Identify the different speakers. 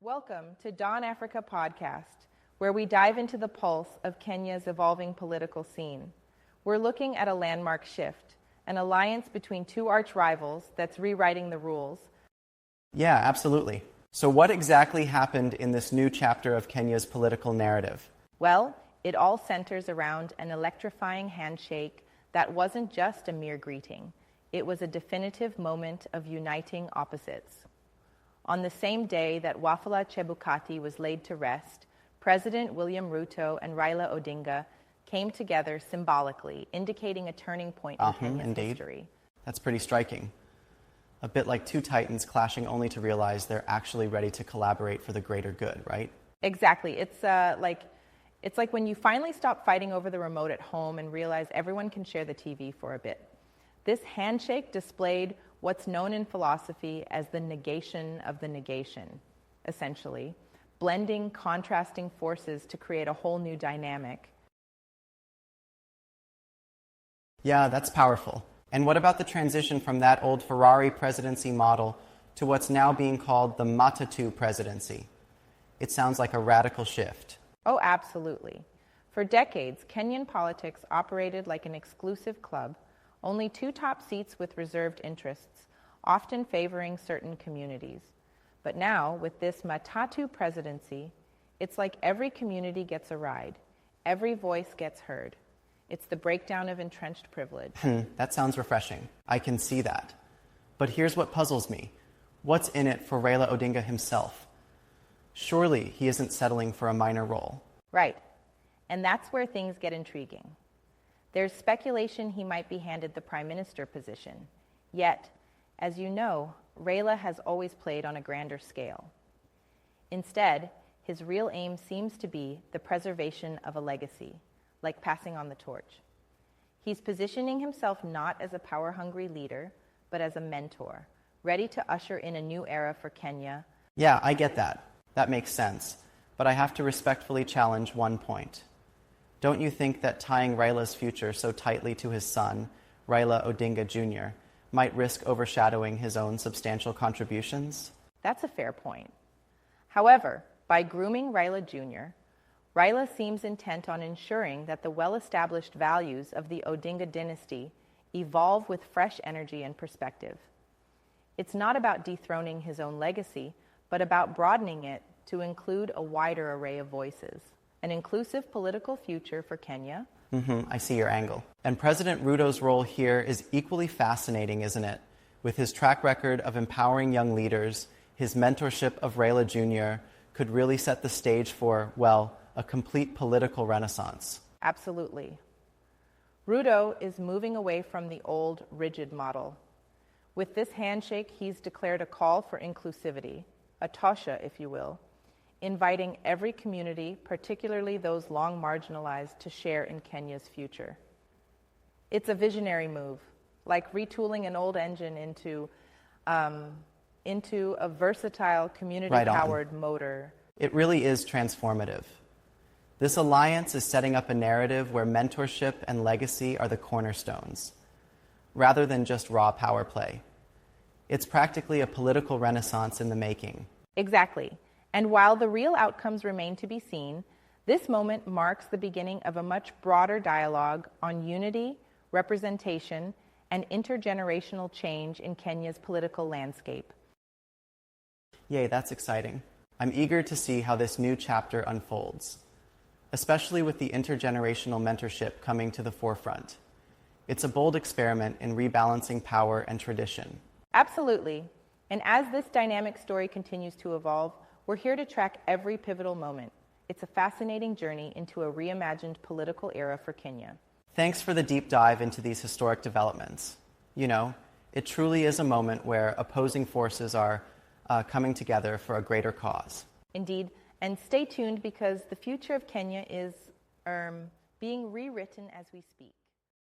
Speaker 1: Welcome to DonAfrica Podcast, where we dive into the pulse of Kenya's evolving political scene. We're looking at a landmark shift, an alliance between two arch rivals that's rewriting the rules.
Speaker 2: Yeah, absolutely. So what exactly happened in this new chapter of Kenya's political narrative?
Speaker 1: Well, it all centers around an electrifying handshake that wasn't just a mere greeting. It was a definitive moment of uniting opposites. On the same day that Wafula Chebukati was laid to rest, President William Ruto and Raila Odinga came together symbolically, indicating a turning point in Kenya's history.
Speaker 2: That's pretty striking. A bit like two titans clashing only to realize they're actually ready to collaborate for the greater good, right?
Speaker 1: Exactly. It's like when you finally stop fighting over the remote at home and realize everyone can share the TV for a bit. This handshake displayed what's known in philosophy as the negation of the negation, essentially, blending contrasting forces to create a whole new dynamic.
Speaker 2: Yeah, that's powerful. And what about the transition from that old Ferrari presidency model to what's now being called the matatu presidency? It sounds like a radical shift.
Speaker 1: Oh, absolutely. For decades, Kenyan politics operated like an exclusive club, only two top seats with reserved interests, often favoring certain communities. But now, with this matatu presidency, it's like every community gets a ride. Every voice gets heard. It's the breakdown of entrenched privilege.
Speaker 2: That sounds refreshing. I can see that. But here's what puzzles me. What's in it for Raila Odinga himself? Surely he isn't settling for a minor role.
Speaker 1: Right. And that's where things get intriguing. There's speculation he might be handed the prime minister position. Yet, as you know, Raila has always played on a grander scale. Instead, his real aim seems to be the preservation of a legacy, like passing on the torch. He's positioning himself not as a power-hungry leader, but as a mentor, ready to usher in a new era for Kenya.
Speaker 2: Yeah, I get that. That makes sense. But I have to respectfully challenge one point. Don't you think that tying Raila's future so tightly to his son, Raila Odinga Jr., might risk overshadowing his own substantial contributions?
Speaker 1: That's a fair point. However, by grooming Raila Jr., Raila seems intent on ensuring that the well-established values of the Odinga dynasty evolve with fresh energy and perspective. It's not about dethroning his own legacy, but about broadening it to include a wider array of voices. An inclusive political future for Kenya.
Speaker 2: I see your angle. And President Ruto's role here is equally fascinating, isn't it? With his track record of empowering young leaders, his mentorship of Raila Jr. could really set the stage for, well, a complete political renaissance.
Speaker 1: Absolutely. Ruto is moving away from the old, rigid model. With this handshake, he's declared a call for inclusivity, a tosha, if you will, inviting every community, particularly those long marginalized, to share in Kenya's future. It's a visionary move, like retooling an old engine into a versatile, community-powered motor.
Speaker 2: It really is transformative. This alliance is setting up a narrative where mentorship and legacy are the cornerstones, rather than just raw power play. It's practically a political renaissance in the making.
Speaker 1: Exactly. And while the real outcomes remain to be seen, this moment marks the beginning of a much broader dialogue on unity, representation, and intergenerational change in Kenya's political landscape.
Speaker 2: Yay, that's exciting. I'm eager to see how this new chapter unfolds, especially with the intergenerational mentorship coming to the forefront. It's a bold experiment in rebalancing power and tradition.
Speaker 1: Absolutely. And as this dynamic story continues to evolve, we're here to track every pivotal moment. It's a fascinating journey into a reimagined political era for Kenya.
Speaker 2: Thanks for the deep dive into these historic developments. You know, it truly is a moment where opposing forces are coming together for a greater cause.
Speaker 1: Indeed, and stay tuned because the future of Kenya is being rewritten as we speak.